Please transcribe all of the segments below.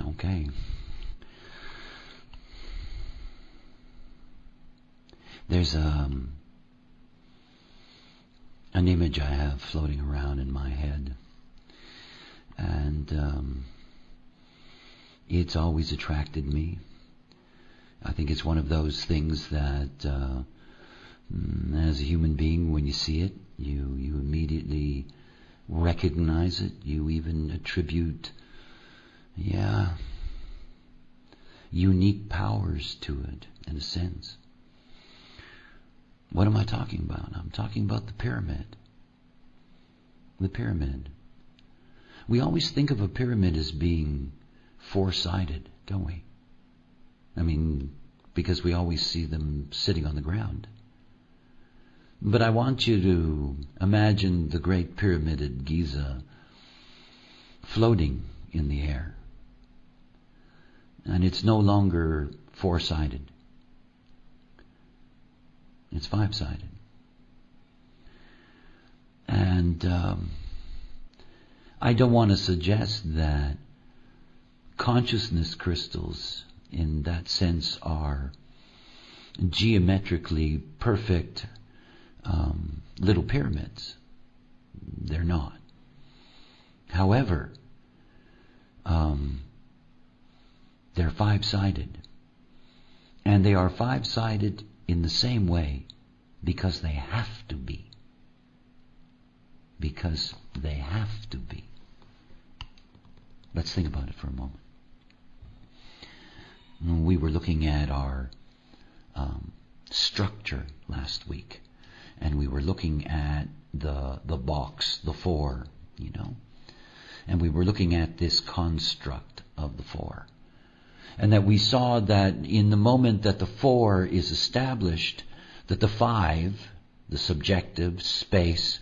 Okay. There's an image I have floating around in my head, and it's always attracted me. I think it's one of those things that, as a human being, when you see it, you immediately recognize it. You even attribute, unique powers to it, in a sense. What am I talking about? I'm talking about the pyramid. The pyramid. We always think of a pyramid as being four-sided, don't we? I mean, because we always see them sitting on the ground. But I want you to imagine the Great Pyramid at Giza floating in the air. And it's no longer four-sided. It's five-sided. And I don't want to suggest that consciousness crystals in that sense are geometrically perfect little pyramids. They're not. However, they're five-sided. And they are five-sided in the same way because they have to be. Because they have to be. Let's think about it for a moment. We were looking at our structure last week, and we were looking at the box, the four, and we were looking at this construct of the four. And that we saw that in the moment that the four is established, that the five, the subjective space,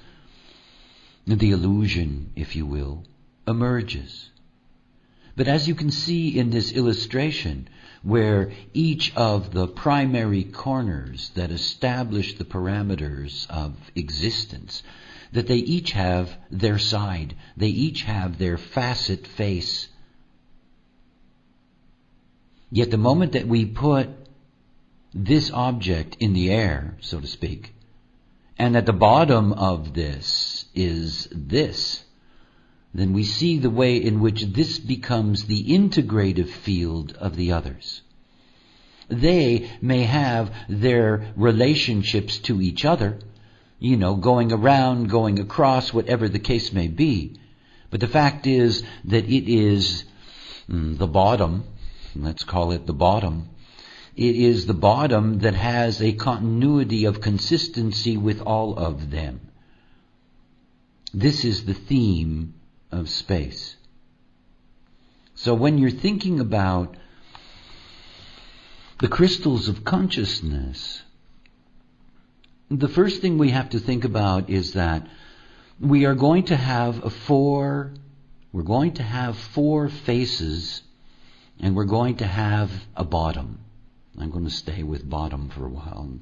the illusion, if you will, emerges. But as you can see in this illustration, where each of the primary corners that establish the parameters of existence, that they each have their side, they each have their facet face. Yet the moment that we put this object in the air, so to speak, and at the bottom of this is this, then we see the way in which this becomes the integrative field of the others. They may have their relationships to each other, going around, going across, whatever the case may be. But the fact is that it is the bottom. Let's call it the bottom. It is the bottom that has a continuity of consistency with all of them. This is the theme of space. So when you're thinking about the crystals of consciousness, the first thing we have to think about is that we are going to have four faces, and we're going to have a bottom. I'm going to stay with bottom for a while.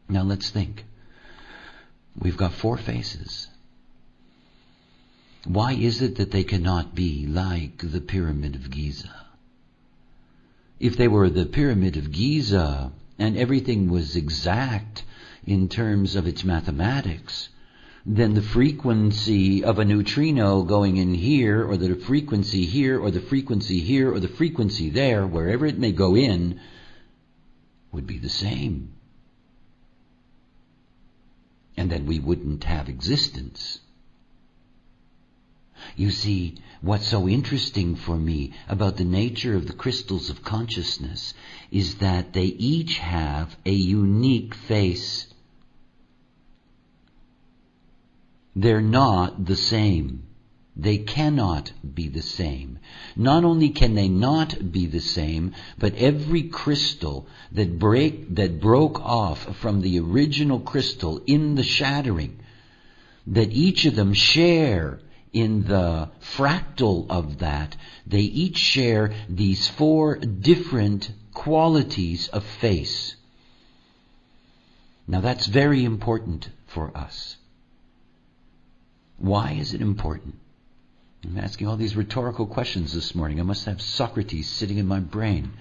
Now let's think. We've got four faces. Why is it that they cannot be like the Pyramid of Giza? If they were the Pyramid of Giza and everything was exact in terms of its mathematics, then the frequency of a neutrino going in here, or the frequency here, or the frequency here, or the frequency there, wherever it may go in, would be the same. And then we wouldn't have existence. You see, what's so interesting for me about the nature of the crystals of consciousness is that they each have a unique face. They're not the same. They cannot be the same. Not only can they not be the same, but every crystal that broke off from the original crystal in the shattering, that each of them share in the fractal of that, they each share these four different qualities of face. Now that's very important for us. Why is it important? I'm asking all these rhetorical questions this morning. I must have Socrates sitting in my brain.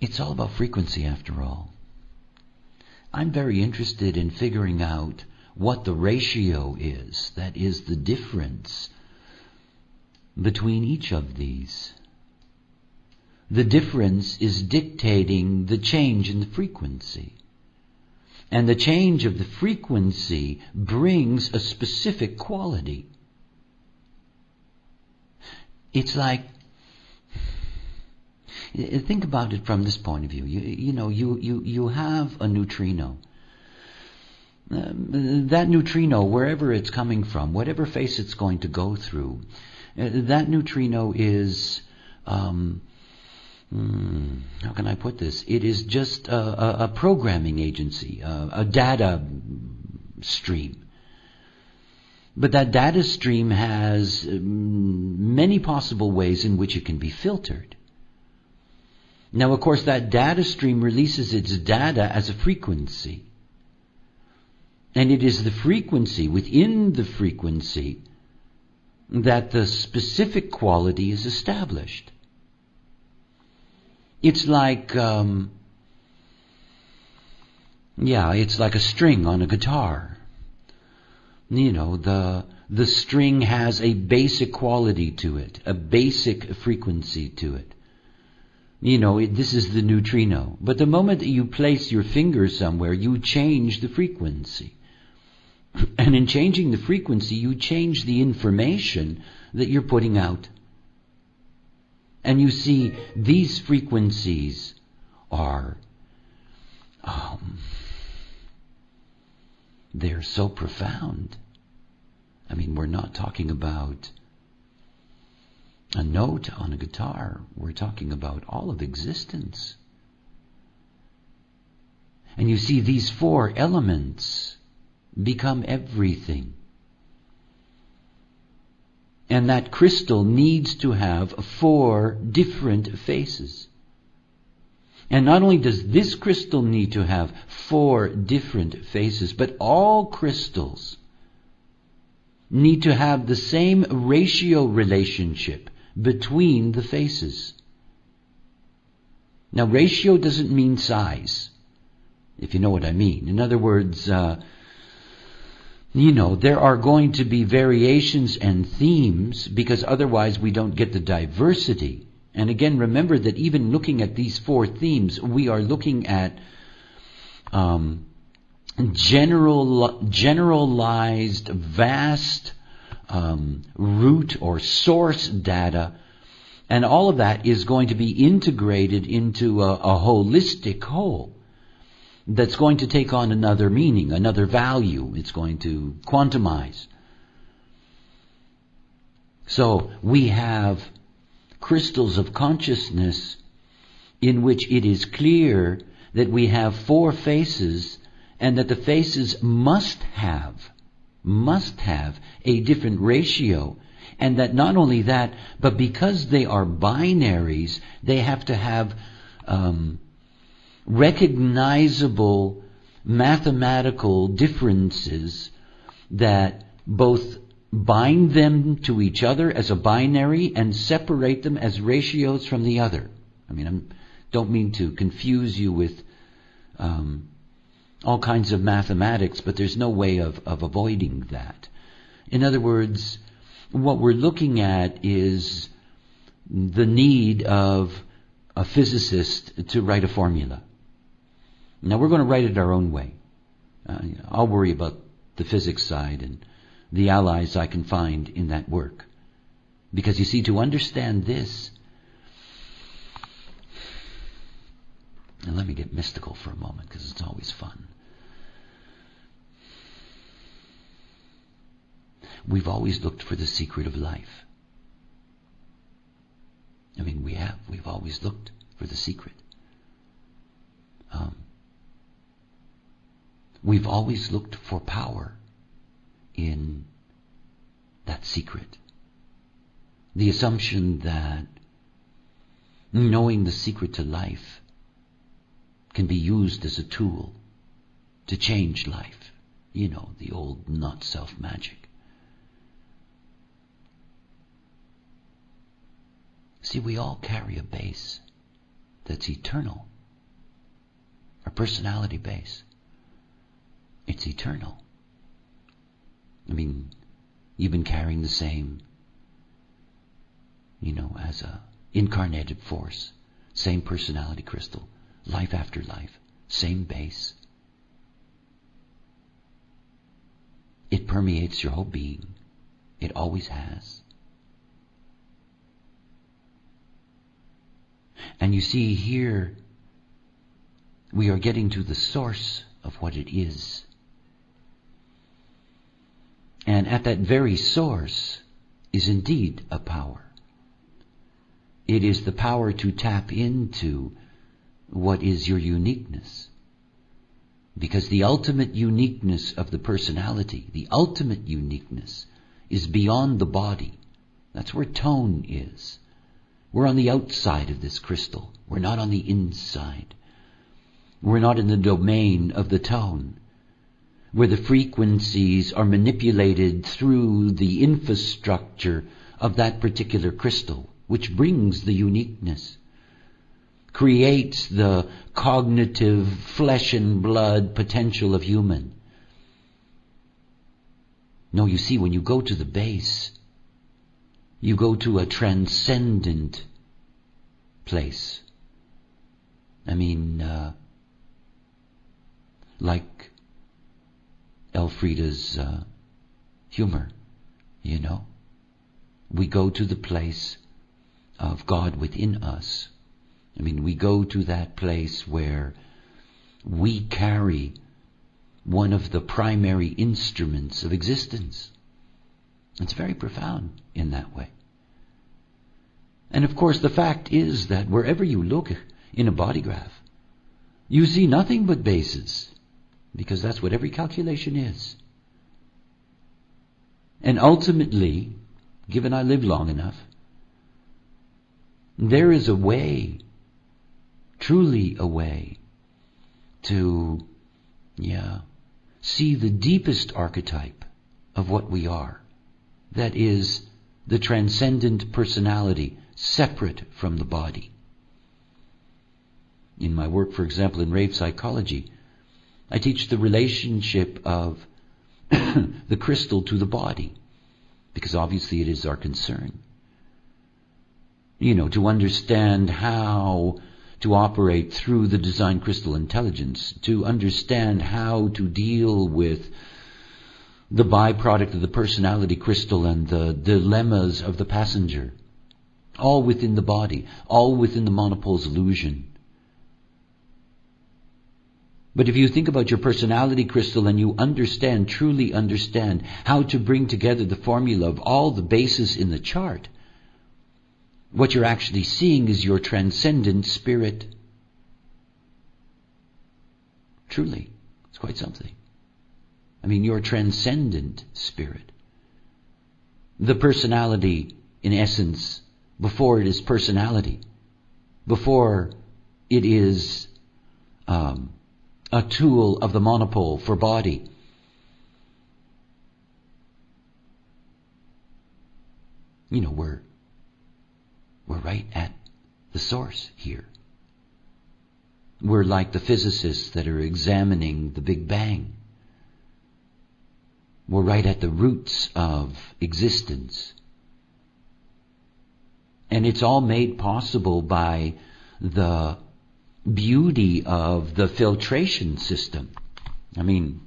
It's all about frequency after all. I'm very interested in figuring out what the ratio is, that is the difference between each of these. The difference is dictating the change in the frequency. And the change of the frequency brings a specific quality. It's like, think about it from this point of view. You have a neutrino. That neutrino, wherever it's coming from, whatever phase it's going to go through, that neutrino is, how can I put this? It is just a programming agency, a data stream. But that data stream has many possible ways in which it can be filtered. Now, of course, that data stream releases its data as a frequency. And it is the frequency, within the frequency, that the specific quality is established. It's like, it's like a string on a guitar. The string has a basic quality to it, a basic frequency to it. This is the neutrino. But the moment that you place your finger somewhere, you change the frequency. And in changing the frequency, you change the information that you're putting out. And you see, these frequencies are, they're so profound. I mean, we're not talking about a note on a guitar. We're talking about all of existence. And you see, these four elements become everything. And that crystal needs to have four different faces. And not only does this crystal need to have four different faces, but all crystals need to have the same ratio relationship between the faces. Now, ratio doesn't mean size, if you know what I mean. In other words, there are going to be variations and themes, because otherwise we don't get the diversity. And again, remember that even looking at these four themes, we are looking at generalized, vast root or source data, and all of that is going to be integrated into a holistic whole that's going to take on another meaning, another value. It's going to quantumize. So we have crystals of consciousness in which it is clear that we have four faces, and that the faces must have a different ratio. And that not only that, but because they are binaries, they have to have recognizable mathematical differences that both bind them to each other as a binary and separate them as ratios from the other. I mean, I don't mean to confuse you with all kinds of mathematics, but there's no way of avoiding that. In other words, what we're looking at is the need of a physicist to write a formula. Now, we're going to write it our own way. I'll worry about the physics side and the allies I can find in that work. Because you see, to understand this, and let me get mystical for a moment, because it's always fun. We've always looked for the secret of life. I mean, we've always looked for the secret. We've always looked for power in that secret. The assumption that knowing the secret to life can be used as a tool to change life. You know, the old not-self magic. See, we all carry a base that's eternal. Our personality base. It's eternal. I mean, you've been carrying the same, as a incarnated force. Same personality crystal. Life after life. Same base. It permeates your whole being. It always has. And you see here, we are getting to the source of what it is. And at that very source is indeed a power. It is the power to tap into what is your uniqueness. Because the ultimate uniqueness of the personality, the ultimate uniqueness, is beyond the body. That's where tone is. We're on the outside of this crystal. We're not on the inside. We're not in the domain of the tone, where the frequencies are manipulated through the infrastructure of that particular crystal, which brings the uniqueness, creates the cognitive flesh and blood potential of human. No, you see, when you go to the base, you go to a transcendent place. I mean, like Elfrida's humor, We go to the place of God within us. I mean, we go to that place where we carry one of the primary instruments of existence. It's very profound in that way. And of course, the fact is that wherever you look in a body graph, you see nothing but bases, because that's what every calculation is. And ultimately, given I live long enough, there is a way, truly a way, to see the deepest archetype of what we are. That is the transcendent personality, separate from the body. In my work, for example, in rave psychology, I teach the relationship of the crystal to the body, because obviously it is our concern. To understand how to operate through the design crystal intelligence, to understand how to deal with the byproduct of the personality crystal and the dilemmas of the passenger, all within the body, all within the monopole's illusion. But if you think about your personality crystal and you truly understand how to bring together the formula of all the bases in the chart, what you're actually seeing is your transcendent spirit. Truly, it's quite something. I mean, your transcendent spirit. The personality, in essence, before it is personality, before it is a tool of the monopole for body. We're right at the source here. We're like the physicists that are examining the Big Bang. We're right at the roots of existence. And it's all made possible by the beauty of the filtration system. I mean,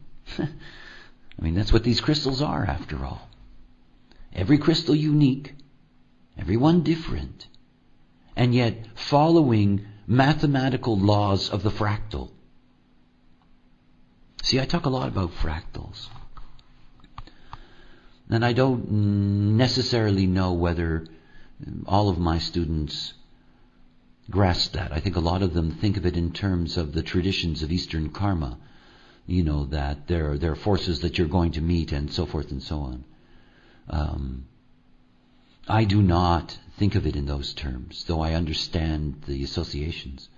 that's what these crystals are, after all. Every crystal unique, every one different, and yet following mathematical laws of the fractal. See, I talk a lot about fractals. And I don't necessarily know whether all of my students grasp that. I think a lot of them think of it in terms of the traditions of Eastern karma, that there are forces that you're going to meet and so forth and so on. I do not think of it in those terms, though I understand the associations.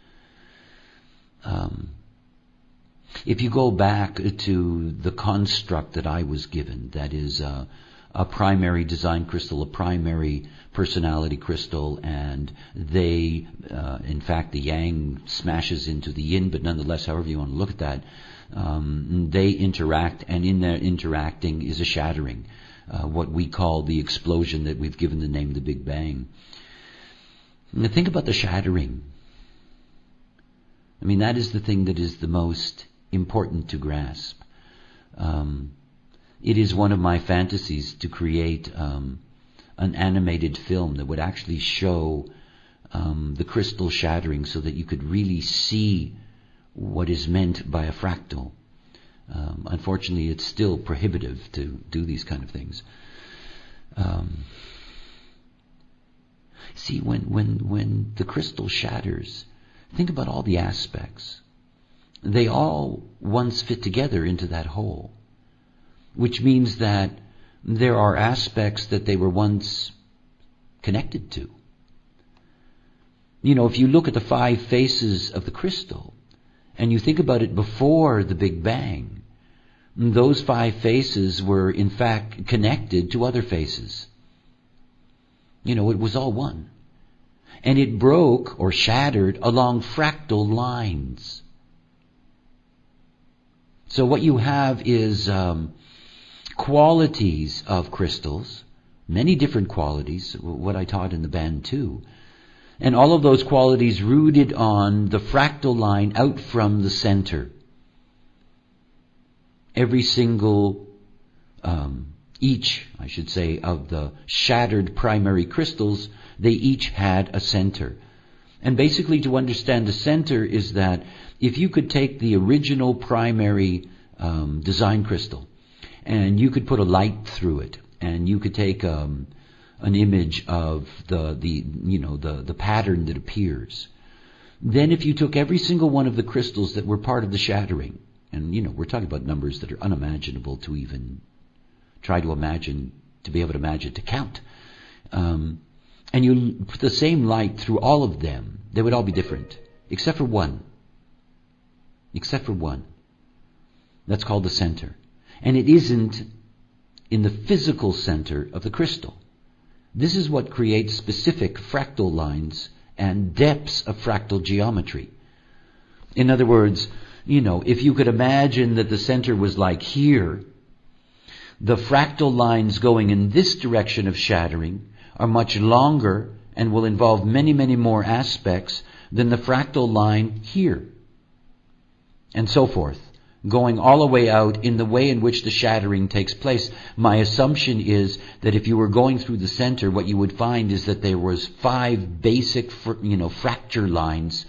If you go back to the construct that I was given, that is a primary design crystal, a primary personality crystal, and they, in fact, the yang smashes into the yin, but nonetheless, however you want to look at that, they interact, and in their interacting is a shattering, what we call the explosion that we've given the name the Big Bang. Now think about the shattering. I mean, that is the thing that is the most important to grasp. It is one of my fantasies to create an animated film that would actually show the crystal shattering so that you could really see what is meant by a fractal. Unfortunately, it's still prohibitive to do these kind of things. See, when the crystal shatters, think about all the aspects. They all once fit together into that whole, which means that there are aspects that they were once connected to. You know, if you look at the 5 faces of the crystal, and you think about it before the Big Bang, those 5 faces were in fact connected to other faces. You know, it was all one. And it broke or shattered along fractal lines. So what you have is qualities of crystals, many different qualities, what I taught in the band too. And all of those qualities rooted on the fractal line out from the center. Every single, each, I should say, of the shattered primary crystals, they each had a center. And basically to understand the center is that if you could take the original primary design crystal and you could put a light through it, and you could take an image of the pattern that appears. Then if you took every single one of the crystals that were part of the shattering, and we're talking about numbers that are unimaginable to even try to imagine, to be able to imagine, to count. And you put the same light through all of them, they would all be different, except for one. Except for one. That's called the center. And it isn't in the physical center of the crystal. This is what creates specific fractal lines and depths of fractal geometry. In other words, if you could imagine that the center was like here, the fractal lines going in this direction of shattering are much longer and will involve many, many more aspects than the fractal line here. And so forth, going all the way out in the way in which the shattering takes place. My assumption is that if you were going through the center, what you would find is that there was 5 basic, fracture lines.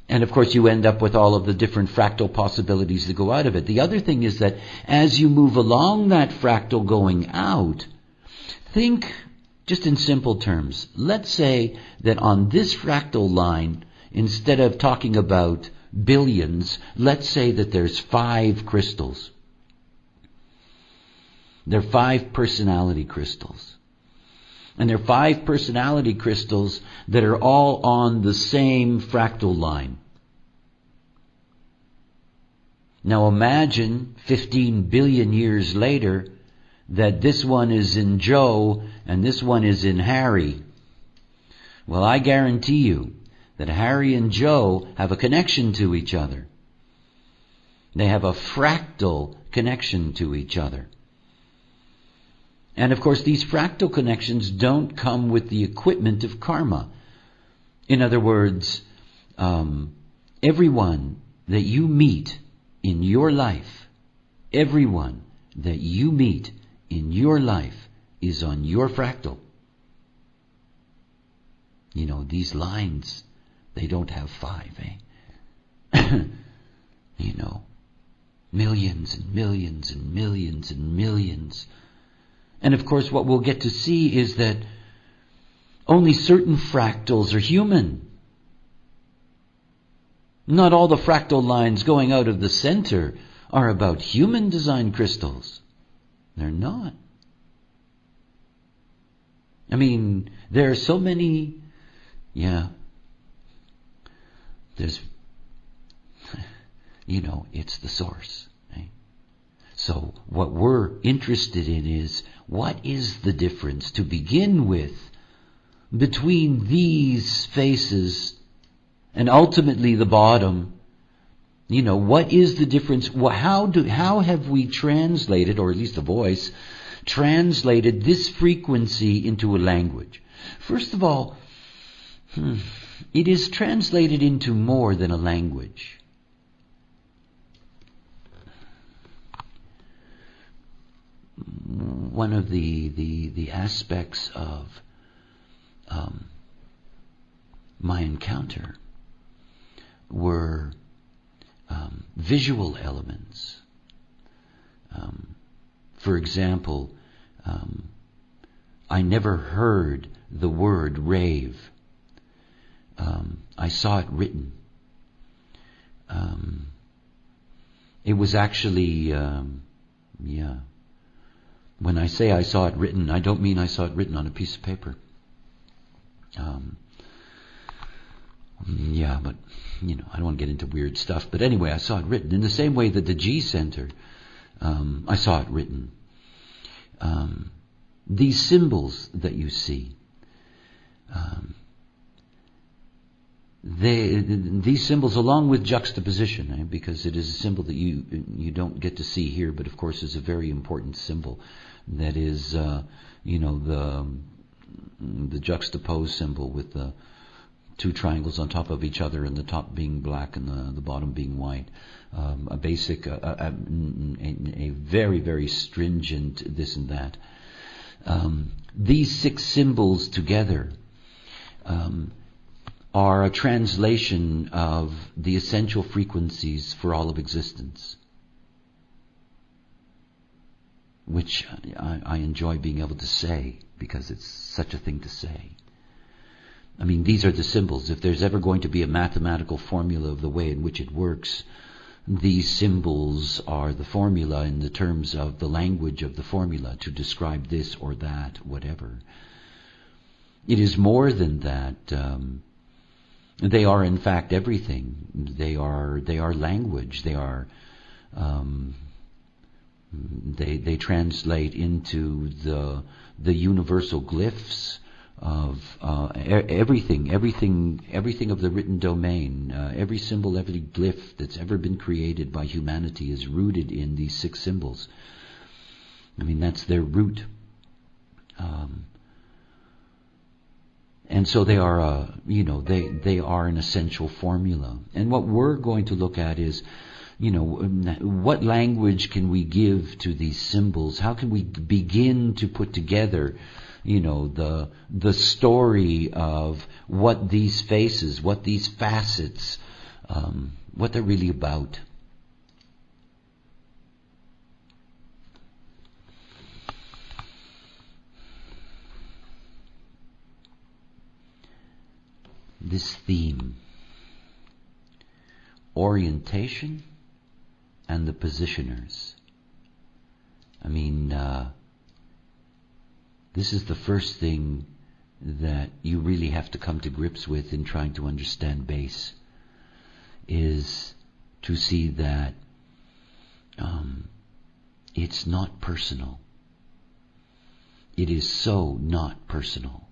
And of course you end up with all of the different fractal possibilities that go out of it. The other thing is that as you move along that fractal going out, think just in simple terms. Let's say that on this fractal line, instead of talking about billions, let's say that there's 5 crystals. There are 5 personality crystals. And there are 5 personality crystals that are all on the same fractal line. Now imagine 15 billion years later that this one is in Joe and this one is in Harry. Well, I guarantee you that Harry and Joe have a connection to each other. They have a fractal connection to each other. And of course, these fractal connections don't come with the equipment of karma. In other words, everyone that you meet in your life, everyone that you meet in your life is on your fractal. These lines, they don't have 5, eh? Millions and millions and millions and millions. And of course what we'll get to see is that only certain fractals are human. Not all the fractal lines going out of the center are about human design crystals. They're not. I mean, there are so many, it's the source. Right? So what we're interested in is, what is the difference to begin with between these faces and ultimately the bottom? What is the difference? How have we translated, or at least the voice, translated this frequency into a language? First of all, it is translated into more than a language. One of the aspects of my encounter were visual elements. For example, I never heard the word rave. I saw it written. It was actually, when I say I saw it written, I don't mean I saw it written on a piece of paper. But I don't want to get into weird stuff. But anyway, I saw it written in the same way that the G Center, I saw it written. These symbols that you see, these symbols, along with juxtaposition, because it is a symbol that you don't get to see here, but of course is a very important symbol. That is, the juxtaposed symbol with the two triangles on top of each other, and the top being black and the bottom being white. A basic, a very, very stringent this and that. These 6 symbols together are a translation of the essential frequencies for all of existence, which I enjoy being able to say, because it's such a thing to say. I mean, these are the symbols. If there's ever going to be a mathematical formula of the way in which it works, these symbols are the formula in the terms of the language of the formula to describe this or that, whatever. It is more than that. They are in fact everything. They are language. They are they translate into the universal glyphs of everything of the written domain. Every symbol, every glyph that's ever been created by humanity is rooted in these 6 symbols. I mean, that's their root. And so they are, they are an essential formula. And what we're going to look at is, what language can we give to these symbols? How can we begin to put together, the story of what these faces, what these facets, what they're really about? This theme, orientation and the positioners. I mean, this is the first thing that you really have to come to grips with in trying to understand bass, is to see that it's not personal. It is so not personal.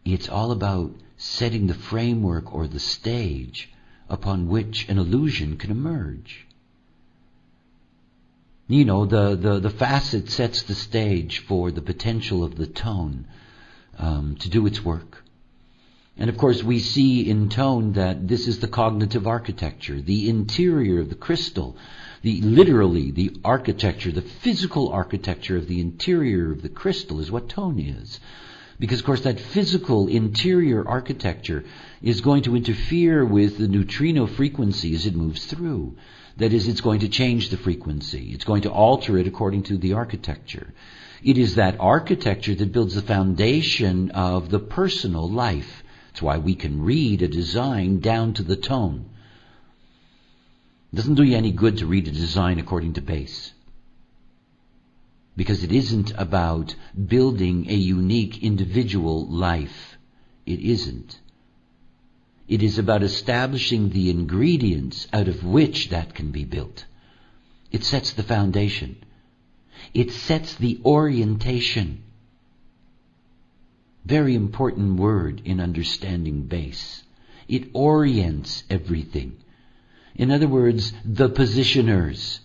It's all about setting the framework or the stage upon which an illusion can emerge. The facet sets the stage for the potential of the tone to do its work. And of course we see in tone that this is the cognitive architecture, the interior of the crystal, literally the architecture, the physical architecture of the interior of the crystal is what tone is. Because of course that physical interior architecture is going to interfere with the neutrino frequency as it moves through. That is, it's going to change the frequency. It's going to alter it according to the architecture. It is that architecture that builds the foundation of the personal life. That's why we can read a design down to the tone. It doesn't do you any good to read a design according to bass, because it isn't about building a unique individual life. it isn't. It is about establishing the ingredients out of which that can be built. It sets the foundation. It sets the orientation. Very important word in understanding base. It orients everything. In other words, the positioners.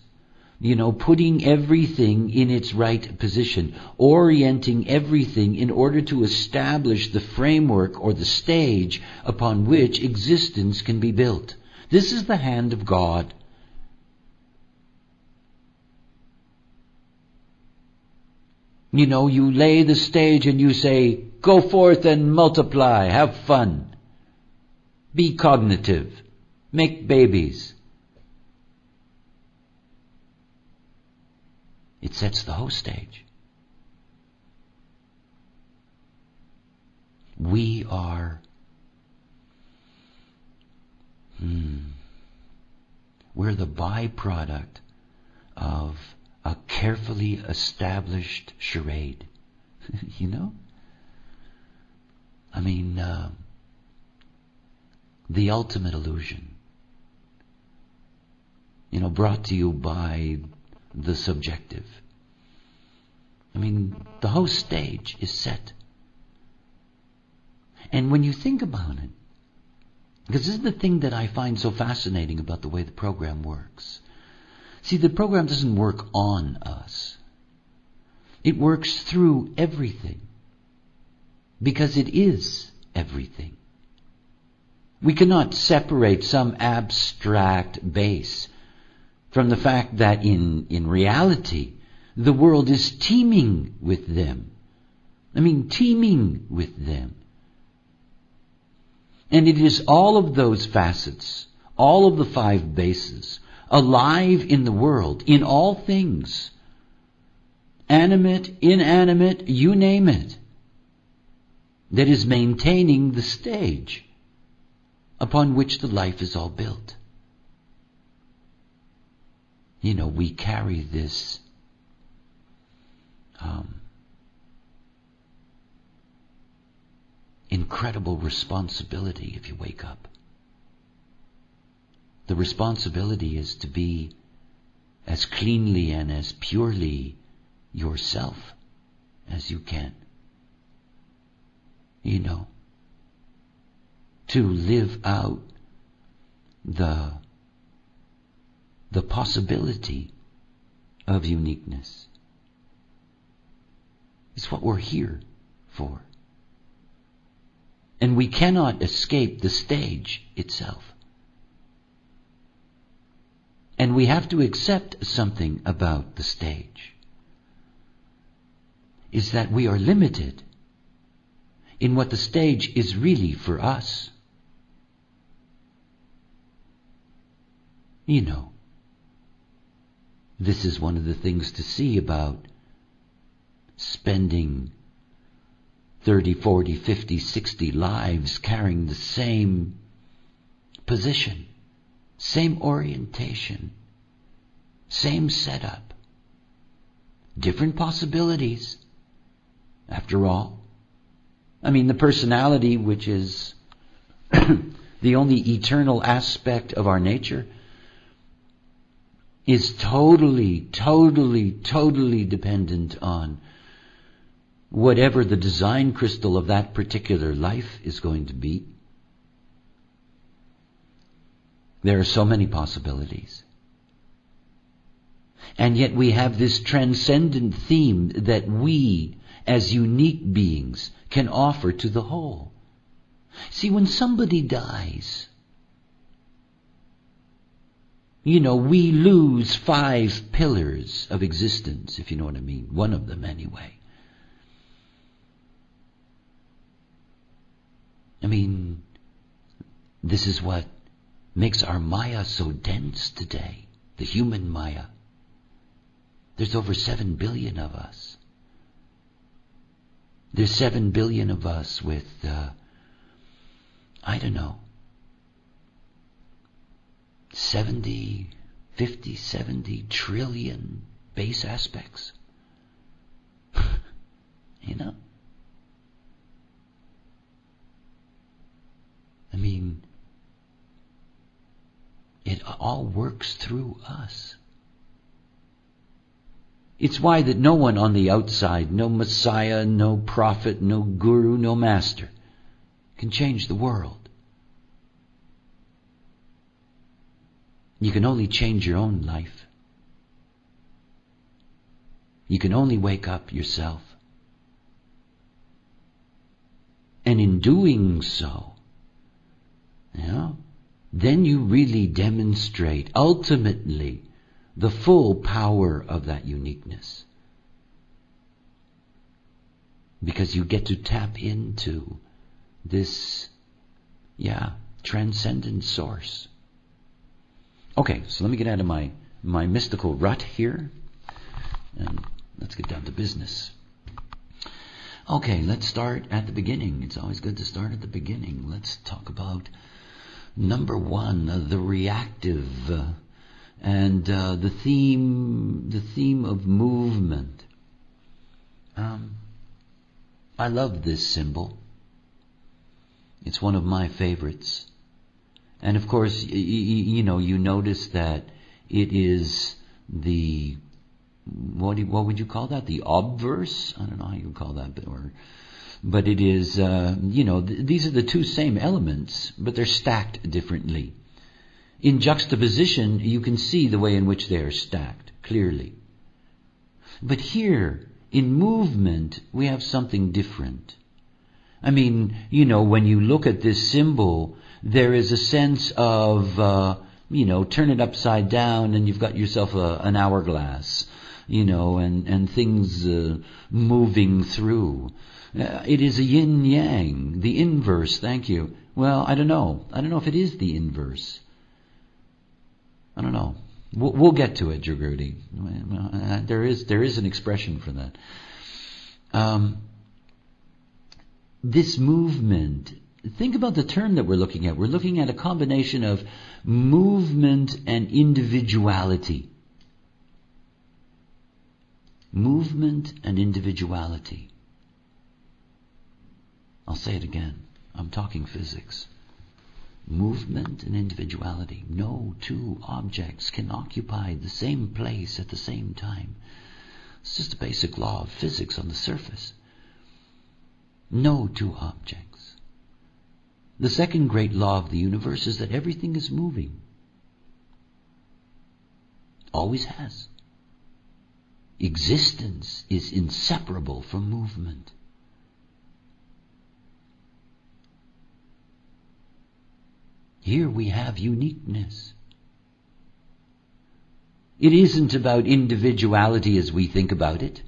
Putting everything in its right position, orienting everything in order to establish the framework or the stage upon which existence can be built. This is the hand of God. You lay the stage and you say, go forth and multiply, have fun, be cognitive, make babies. It sets the whole stage. We are we're the byproduct of a carefully established charade. The ultimate illusion. Brought to you by the subjective. The whole stage is set. And when you think about it, because this is the thing that I find so fascinating about the way the program works. See, the program doesn't work on us. It works through everything. Because it is everything. We cannot separate some abstract base from the fact that in reality, the world is teeming with them. Teeming with them. And it is all of those facets, all of the 5 bases, alive in the world, in all things. Animate, inanimate, you name it. That is maintaining the stage upon which the life is all built. We carry this incredible responsibility if you wake up. The responsibility is to be as cleanly and as purely yourself as you can. To live out the possibility of uniqueness. It's what we're here for. And we cannot escape the stage itself. And we have to accept something about the stage. Is that we are limited in what the stage is really for us. This is one of the things to see about spending 30, 40, 50, 60 lives carrying the same position, same orientation, same setup, different possibilities. After all, the personality, which is the only eternal aspect of our nature, is totally dependent on whatever the design crystal of that particular life is going to be. There are so many possibilities. And yet we have this transcendent theme that we, as unique beings, can offer to the whole. See, when somebody dies, we lose 5 pillars of existence, if you know what I mean. One of them, anyway. This is what makes our Maya so dense today, the human Maya. There's over 7 billion of us. There's 7 billion of us with, 70 trillion base aspects. I mean, it all works through us. It's why that no one on the outside, no Messiah, no prophet, no guru, no master, can change the world. You can only change your own life. You can only wake up yourself. And in doing so, then you really demonstrate ultimately the full power of that uniqueness. Because you get to tap into this, transcendent source. Okay, so let me get out of my mystical rut here, and let's get down to business. Okay, let's start at the beginning. It's always good to start at the beginning. Let's talk about number one, the reactive, and the theme of movement. I love this symbol. It's one of my favorites. And of course, you notice that it is the, what would you call that? The obverse? I don't know how you would call that, but it is, these are the two same elements, but they're stacked differently. In juxtaposition, you can see the way in which they are stacked, clearly. But here, in movement, we have something different. I mean, when you look at this symbol, there is a sense of, turn it upside down and you've got yourself an hourglass, and things moving through. It is a yin-yang, the inverse, thank you. Well, I don't know. I don't know if it is the inverse. I don't know. We'll get to it, Jagrudi. There is an expression for that. This movement, think about the term that we're looking at. We're looking at a combination of movement and individuality. Movement and individuality. I'll say it again. I'm talking physics. Movement and individuality. No two objects can occupy the same place at the same time. It's just a basic law of physics on the surface. No two objects. The second great law of the universe is that everything is moving. Always has. Existence is inseparable from movement. Here we have uniqueness. It isn't about individuality as we think about it.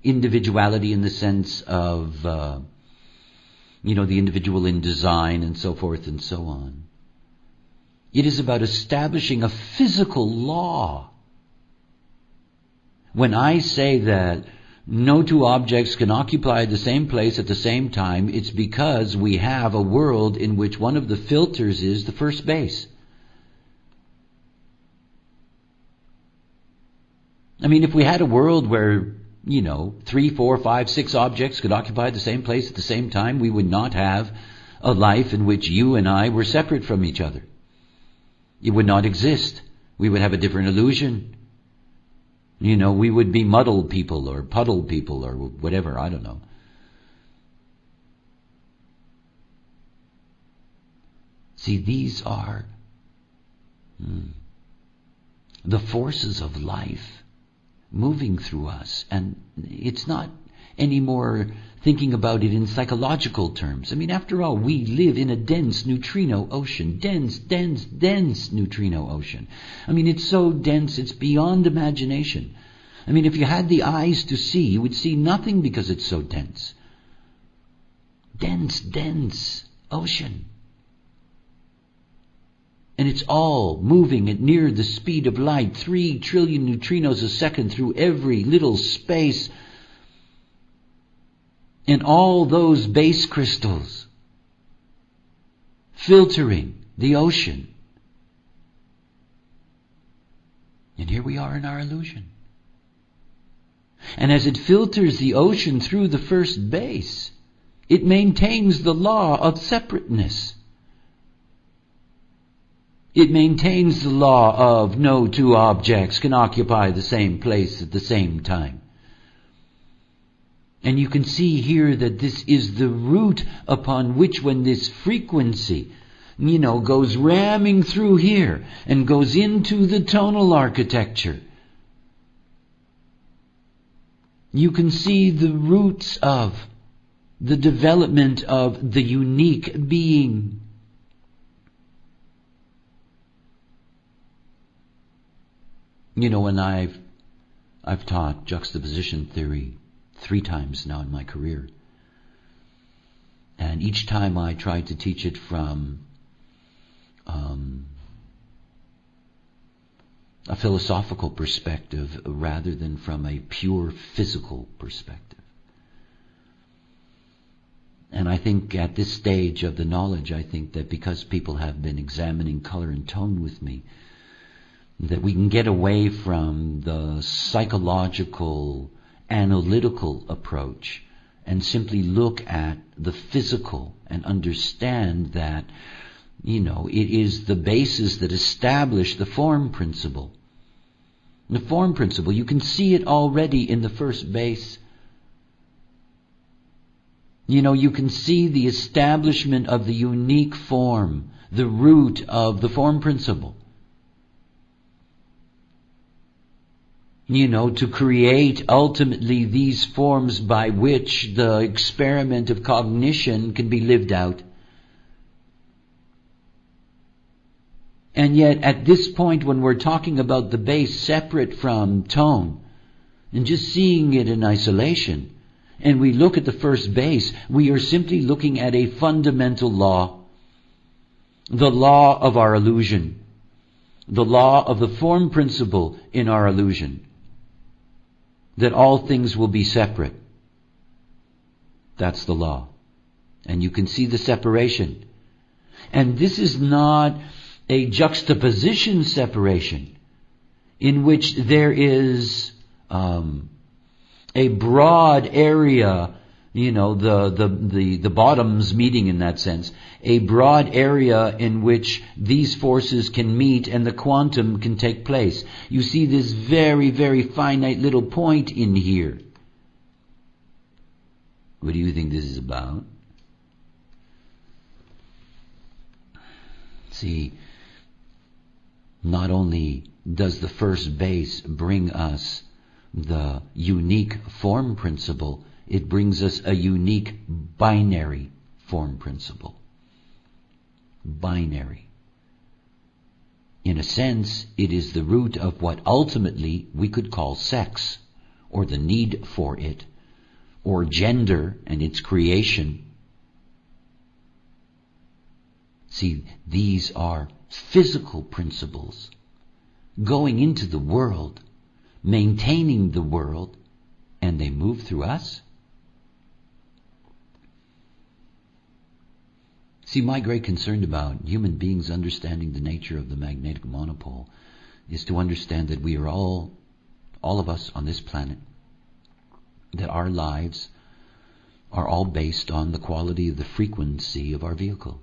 Individuality in the sense of, the individual in design and so forth and so on. It is about establishing a physical law. When I say that no two objects can occupy the same place at the same time, it's because we have a world in which one of the filters is the first base. I mean, if we had a world where, 3, 4, 5, 6 objects could occupy the same place at the same time, we would not have a life in which you and I were separate from each other. It would not exist. We would have a different illusion. We would be muddled people or puddled people or whatever, I don't know. See, these are the forces of life moving through us. And it's not anymore thinking about it in psychological terms. I mean, after all, we live in a dense neutrino ocean. Dense neutrino ocean. I mean, it's so dense, it's beyond imagination. I mean, if you had the eyes to see, you would see nothing because it's so dense. Dense ocean. And it's all moving at near the speed of light, 3 trillion neutrinos a second through every little space. And all those base crystals filtering the ocean. And here we are in our illusion. And as it filters the ocean through the first base, it maintains the law of separateness. It maintains the law of no two objects can occupy the same place at the same time. And you can see here that this is the root upon which, when this frequency, goes ramming through here and goes into the tonal architecture, you can see the roots of the development of the unique being. When I've taught juxtaposition theory 3 times now in my career, and each time I tried to teach it from a philosophical perspective rather than from a pure physical perspective. And I think at this stage of the knowledge, I think that because people have been examining color and tone with me, that we can get away from the psychological, analytical approach and simply look at the physical and understand that, it is the basis that established the form principle. The form principle, you can see it already in the first base. You can see the establishment of the unique form, the root of the form principle. To create ultimately these forms by which the experiment of cognition can be lived out. And yet at this point, when we're talking about the base separate from tone and just seeing it in isolation, and we look at the first base, we are simply looking at a fundamental law, the law of our illusion, the law of the form principle in our illusion, that all things will be separate. That's the law. And you can see the separation. And this is not a juxtaposition separation in which there is a broad area, the bottoms meeting in that sense, a broad area in which these forces can meet and the quantum can take place. You see this very, very finite little point in here. What do you think this is about? See, not only does the first base bring us the unique form principle, it brings us a unique binary form principle. Binary. In a sense, it is the root of what ultimately we could call sex, or the need for it, or gender and its creation. See, these are physical principles going into the world, maintaining the world, and they move through us. See, my great concern about human beings understanding the nature of the magnetic monopole is to understand that we are all of us on this planet, that our lives are all based on the quality of the frequency of our vehicle.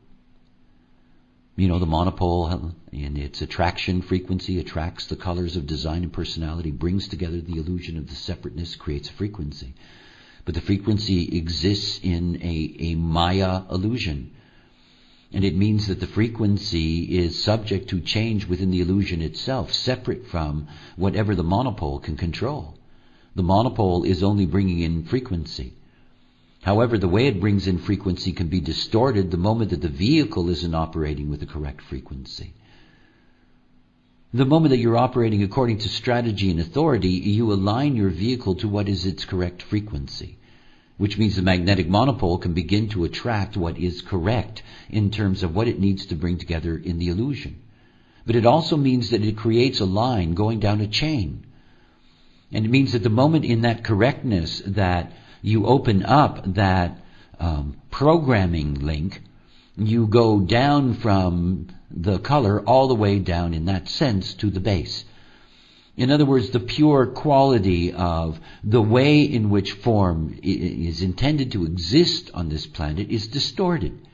The monopole in its attraction frequency attracts the colors of design and personality, brings together the illusion of the separateness, creates a frequency. But the frequency exists in a Maya illusion. And it means that the frequency is subject to change within the illusion itself, separate from whatever the monopole can control. The monopole is only bringing in frequency. However, the way it brings in frequency can be distorted the moment that the vehicle isn't operating with the correct frequency. The moment that you're operating according to strategy and authority, you align your vehicle to what is its correct frequency, which means the magnetic monopole can begin to attract what is correct in terms of what it needs to bring together in the illusion. But it also means that it creates a line going down a chain. And it means that the moment in that correctness that you open up that programming link, you go down from the color all the way down in that sense to the base. In other words, the pure quality of the way in which form is intended to exist on this planet is distorted.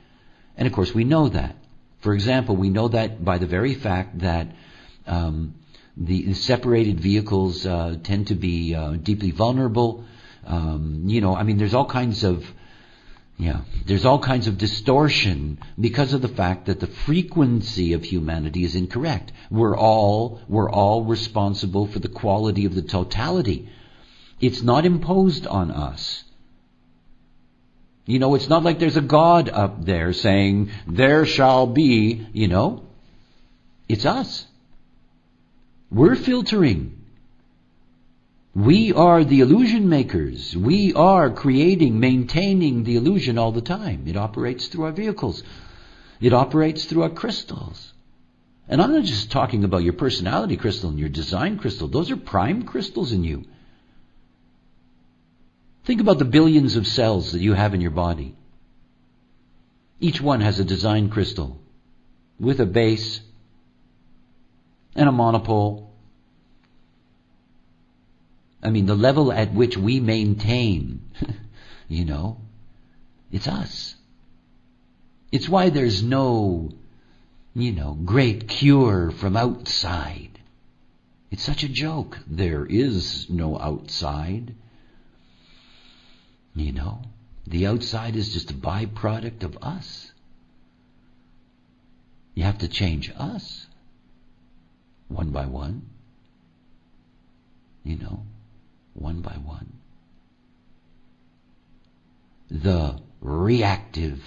And of course we know that. For example, we know that by the very fact that the separated vehicles tend to be deeply vulnerable. There's all kinds of distortion because of the fact that the frequency of humanity is incorrect. We're all responsible for the quality of the totality. It's not imposed on us. It's not like there's a God up there saying, there shall be, It's us. We're filtering. We are the illusion makers. We are creating, maintaining the illusion all the time. It operates through our vehicles. It operates through our crystals. And I'm not just talking about your personality crystal and your design crystal. Those are prime crystals in you. Think about the billions of cells that you have in your body. Each one has a design crystal with a base and a monopole. The level at which we maintain, it's us. It's why there's no, great cure from outside. It's such a joke. There is no outside. The outside is just a byproduct of us. You have to change us one by one. One by one. The reactive.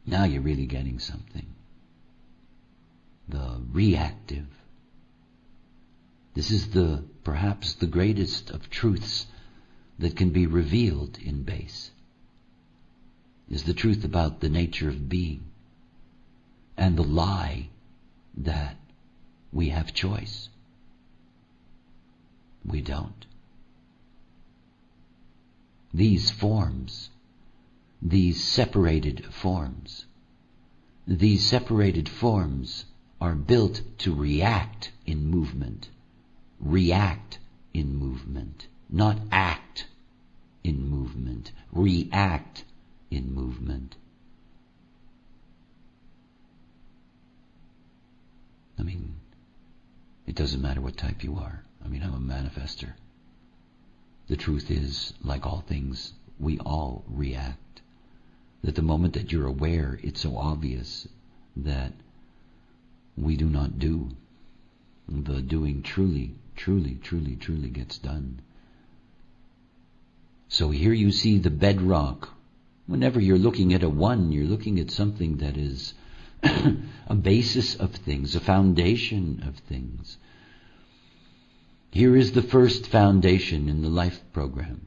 Now you're really getting something. The reactive. This is perhaps the greatest of truths that can be revealed in base. Is the truth about the nature of being and the lie that we have choice. We don't. These forms, these separated forms are built to react in movement. React in movement, not act in movement. React in movement. It doesn't matter what type you are. I'm a manifester. The truth is, like all things, we all react. That the moment that you're aware, it's so obvious that we do not do. The doing truly gets done. So here you see the bedrock. Whenever you're looking at a one, you're looking at something that is a basis of things, a foundation of things. Here is the first foundation in the life program.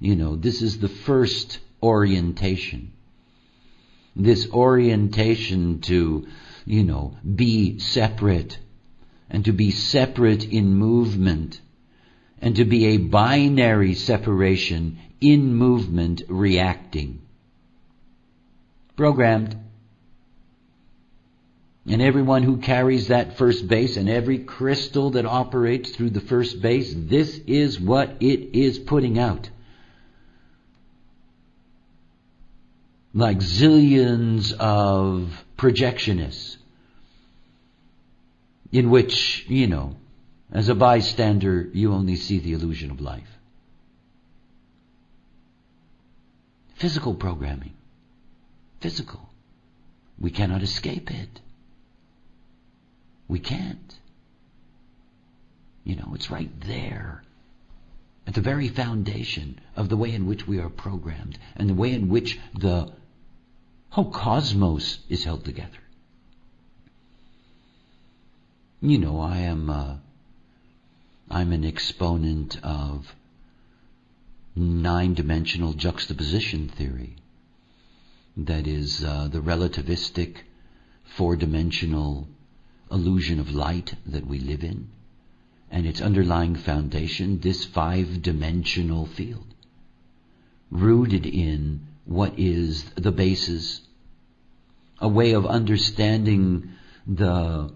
This is the first orientation. This orientation to, be separate, and to be separate in movement, and to be a binary separation in movement, reacting. Programmed. And everyone who carries that first base and every crystal that operates through the first base, this is what it is putting out. Like zillions of projectionists, in which, as a bystander, you only see the illusion of life. Physical programming. Physical. We cannot escape it. We can't. It's right there. At the very foundation of the way in which we are programmed and the way in which the whole cosmos is held together. I'm an exponent of 9-dimensional juxtaposition theory. That is the relativistic 4-dimensional illusion of light that we live in, and its underlying foundation, this 5-dimensional field, rooted in what is the basis, a way of understanding the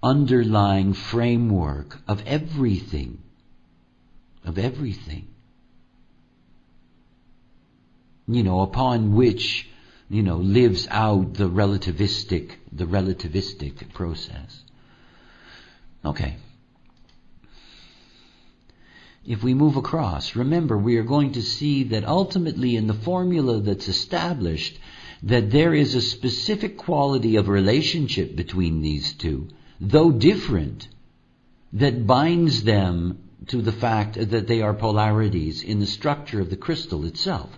underlying framework of everything, upon which lives out the relativistic process. Okay. If we move across, remember, we are going to see that ultimately in the formula that's established, that there is a specific quality of relationship between these two, though different, that binds them to the fact that they are polarities in the structure of the crystal itself.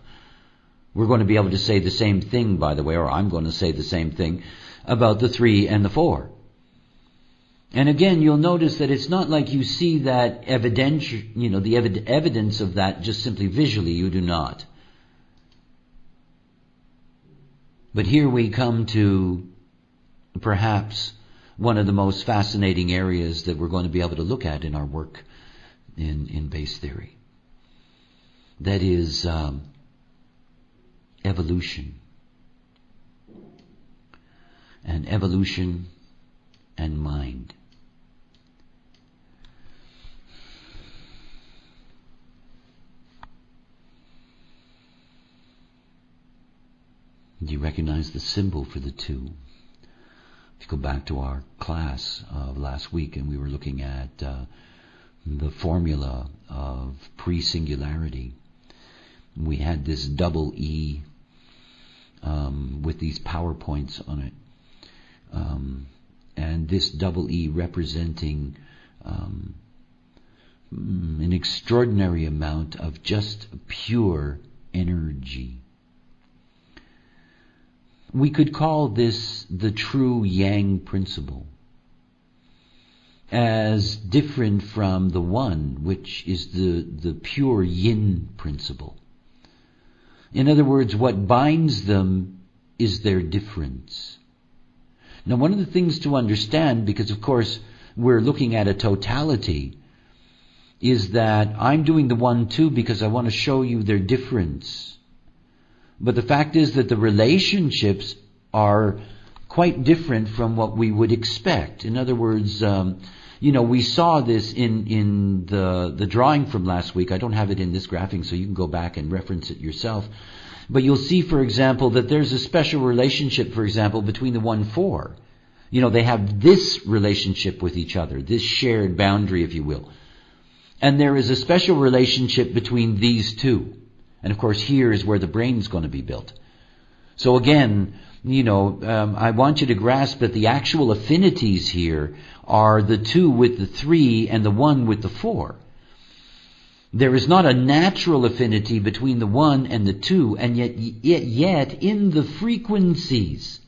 We're going to be able to say the same thing, by the way, or I'm going to say the same thing about the 3 and the 4. And again, you'll notice that it's not like you see that the evidence of that just simply visually. You do not. But here we come to perhaps one of the most fascinating areas that we're going to be able to look at in our work in base theory. That is evolution. And evolution and mind. Do you recognize the symbol for the 2? If you go back to our class of last week, and we were looking at the formula of pre-singularity, we had this double E with these PowerPoints on it. And this double E representing an extraordinary amount of just pure energy. We could call this the true Yang principle, as different from the 1, which is the pure Yin principle. In other words, what binds them is their difference. Now, one of the things to understand, because of course we're looking at a totality, is that I'm doing the 1, 2 because I want to show you their difference. But the fact is that the relationships are quite different from what we would expect. In other words, we saw this in the drawing from last week. I don't have it in this graphing, so you can go back and reference it yourself. But you'll see, for example, that there's a special relationship, for example, between the 1, 4. They have this relationship with each other, this shared boundary, if you will. And there is a special relationship between these 2. And of course, here is where the brain's going to be built. So again, I want you to grasp that the actual affinities here are the 2 with the 3 and the 1 with the 4. There is not a natural affinity between the 1 and the 2, and yet in the frequencies,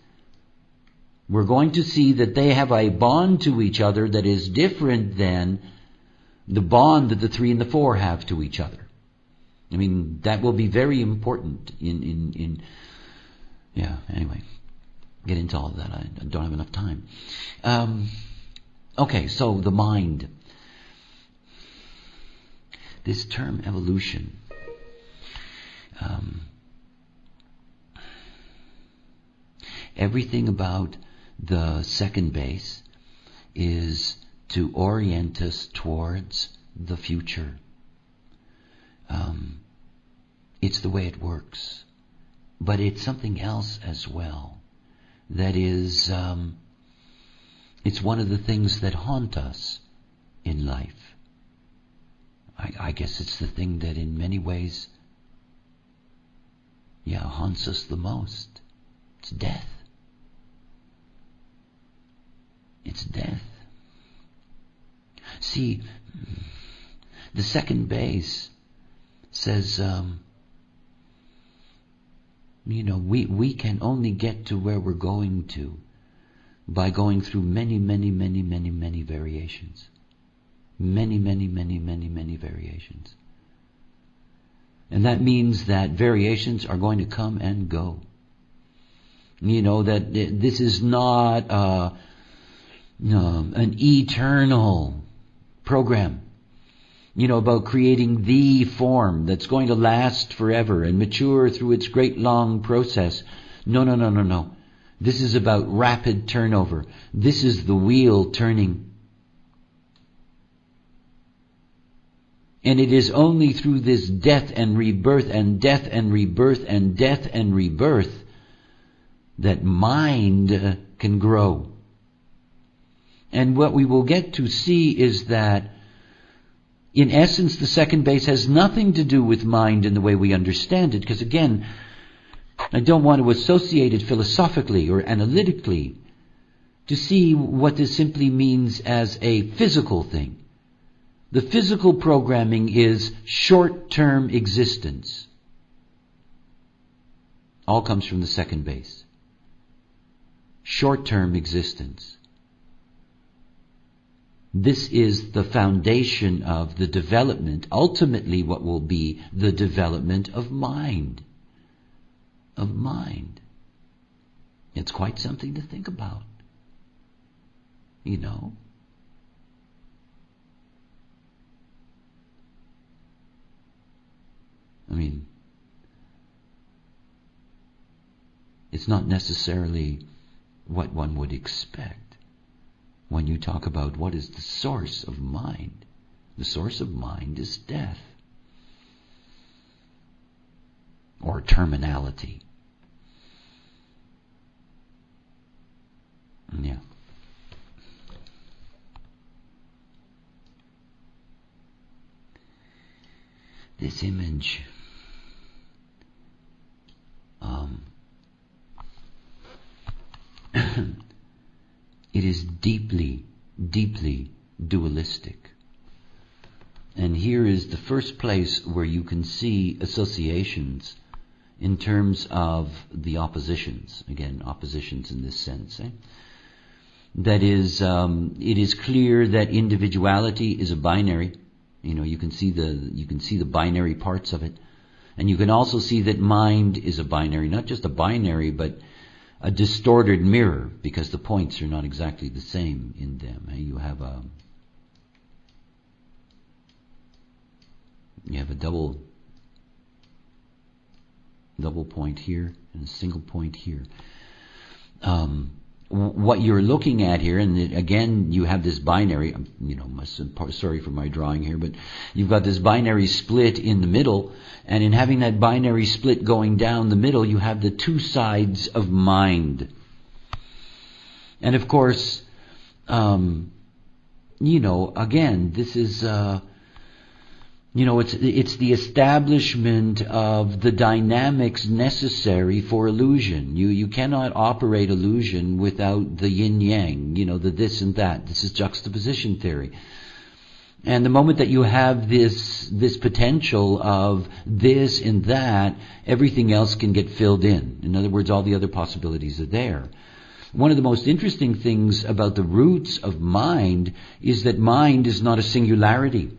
we're going to see that they have a bond to each other that is different than the bond that the 3 and the 4 have to each other. I mean, that will be very important anyway, get into all of that. I don't have enough time. Okay, so the mind. This term evolution, everything about the second base is to orient us towards the future. It's the way it works. But it's something else as well. That is, it's one of the things that haunt us in life. I guess it's the thing that in many ways, haunts us the most. It's death. It's death. See, the second base says, we can only get to where we're going to by going through many, many, many, many, many variations. Many, many, many, many, many variations. And that means that variations are going to come and go. That this is not an eternal program. About creating the form that's going to last forever and mature through its great long process. No. This is about rapid turnover. This is the wheel turning. And it is only through this death and rebirth and death and rebirth and death and rebirth that mind can grow. And what we will get to see is that, in essence, the second base has nothing to do with mind in the way we understand it, because again, I don't want to associate it philosophically or analytically to see what this simply means as a physical thing. The physical programming is short-term existence. All comes from the second base. Short-term existence. This is the foundation of the development, ultimately what will be the development of mind. Of mind. It's quite something to think about. You know. I mean, it's not necessarily what one would expect when you talk about what is the source of mind. The source of mind is death or terminality. Yeah. This image it is deeply, deeply dualistic. And here is the first place where you can see associations in terms of the oppositions. Again, oppositions in this sense. That is, it is clear that individuality is a binary. You know, you can see the binary parts of it. And you can also see that mind is a binary, not just a binary, but a distorted mirror, because the points are not exactly the same in them. You have a double point here and a single point here. What you're looking at here, and again, you have this binary, sorry for my drawing here, but you've got this binary split in the middle, and in having that binary split going down the middle, you have the two sides of mind. And of course, again, this is, it's the establishment of the dynamics necessary for illusion. You cannot operate illusion without the yin-yang, the this and that. This is juxtaposition theory. And the moment that you have this potential of this and that, everything else can get filled in. In other words, all the other possibilities are there. One of the most interesting things about the roots of mind is that mind is not a singularity.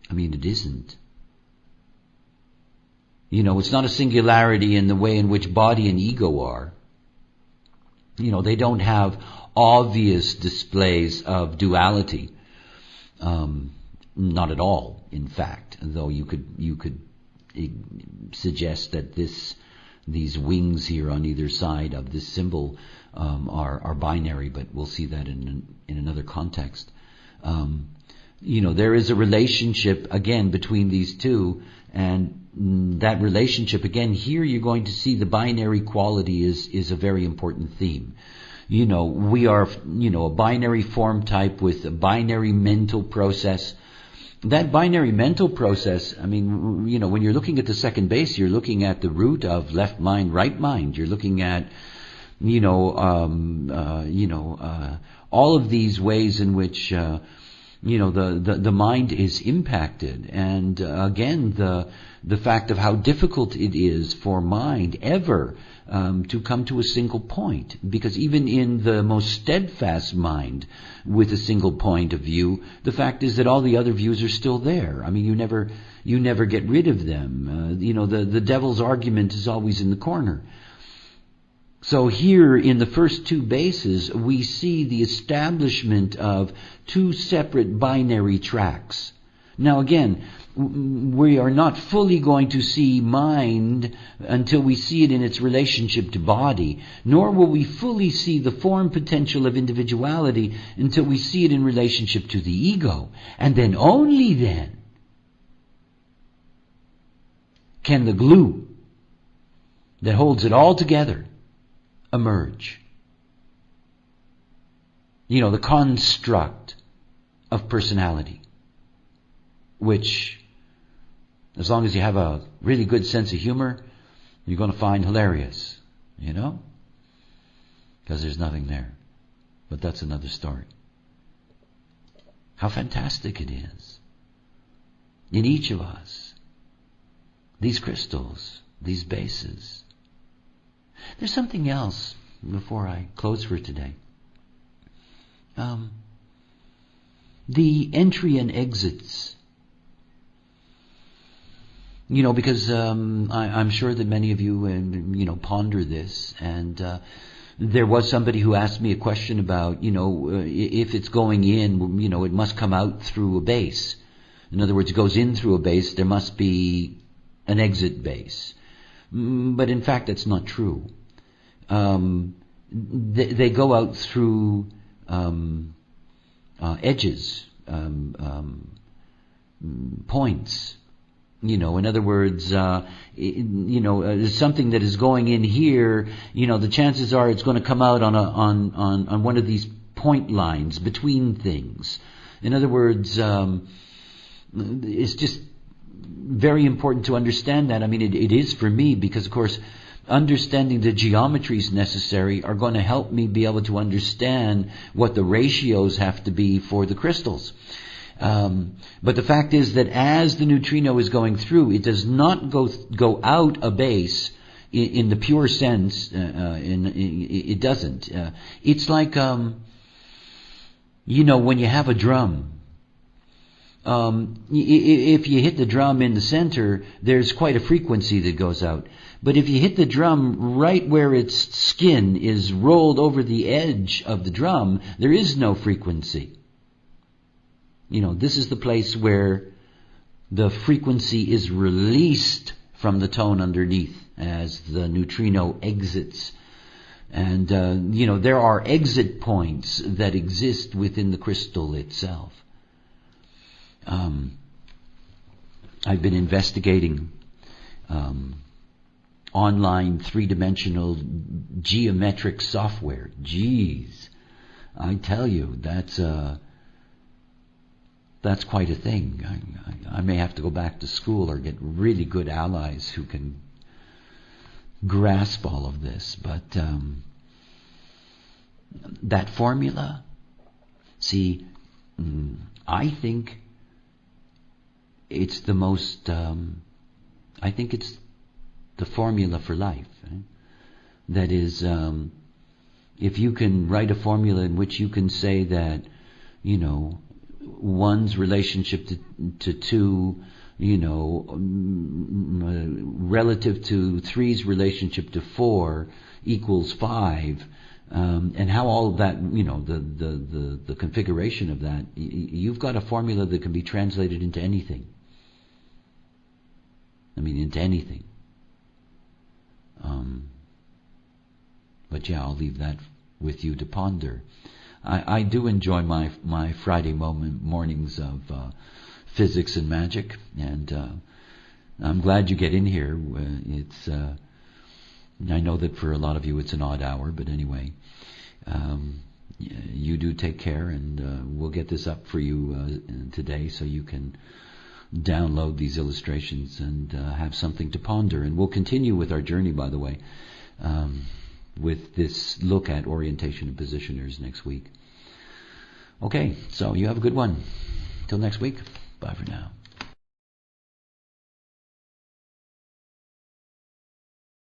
I mean, it isn't. It's not a singularity in the way in which body and ego are. They don't have obvious displays of duality. Not at all, in fact. Though you could suggest that these wings here on either side of this symbol are binary, but we'll see that in another context. There is a relationship, again, between these two, and that relationship, again, here you're going to see the binary quality is a very important theme. We are, a binary form type with a binary mental process. That binary mental process, when you're looking at the second base, you're looking at the root of left mind, right mind. You're looking at, all of these ways in which, the mind is impacted, and again, the fact of how difficult it is for mind ever to come to a single point, because even in the most steadfast mind with a single point of view, the fact is that all the other views are still there. I mean, you never get rid of them. The devil's argument is always in the corner. So here in the first two bases, we see the establishment of two separate binary tracks. Now again, we are not fully going to see mind until we see it in its relationship to body, nor will we fully see the form potential of individuality until we see it in relationship to the ego. And then, only then, can the glue that holds it all together emerge. The construct of personality, which, as long as you have a really good sense of humor, you're going to find hilarious, because there's nothing there. But that's another story. How fantastic it is. In each of us, these crystals, these bases. There's something else before I close for today. The entry and exits. Because I'm sure that many of you, ponder this. And there was somebody who asked me a question about, if it's going in, it must come out through a base. In other words, it goes in through a base, there must be an exit base. But in fact, that's not true. They go out through edges, points. In other words, something that is going in here, the chances are it's going to come out on one of these point lines between things. In other words, it's just very important to understand that. I mean, it is for me, because of course, understanding the geometries necessary are going to help me be able to understand what the ratios have to be for the crystals. But the fact is that as the neutrino is going through, it does not go out a base in the pure sense. It doesn't. It's like when you have a drum. If you hit the drum in the center, there's quite a frequency that goes out. But if you hit the drum right where its skin is rolled over the edge of the drum, there is no frequency. This is the place where the frequency is released from the tone underneath as the neutrino exits. And, there are exit points that exist within the crystal itself. I've been investigating online three-dimensional geometric software. Jeez, I tell you, that's quite a thing. I may have to go back to school or get really good allies who can grasp all of this. But that formula, see, I think it's the most, I think it's the formula for life. That is, if you can write a formula in which you can say that, one's relationship to two, relative to three's relationship to four equals 5, and how all of that, the configuration of that, you've got a formula that can be translated into anything. Into anything. But yeah, I'll leave that with you to ponder. I do enjoy my Friday mornings of physics and magic, and I'm glad you get in here. It's I know that for a lot of you it's an odd hour, but anyway, you do take care, and we'll get this up for you today so you can download these illustrations and have something to ponder. And we'll continue with our journey, by the way, with this look at orientation and positioners next week. Okay, so you have a good one. Till next week. Bye for now.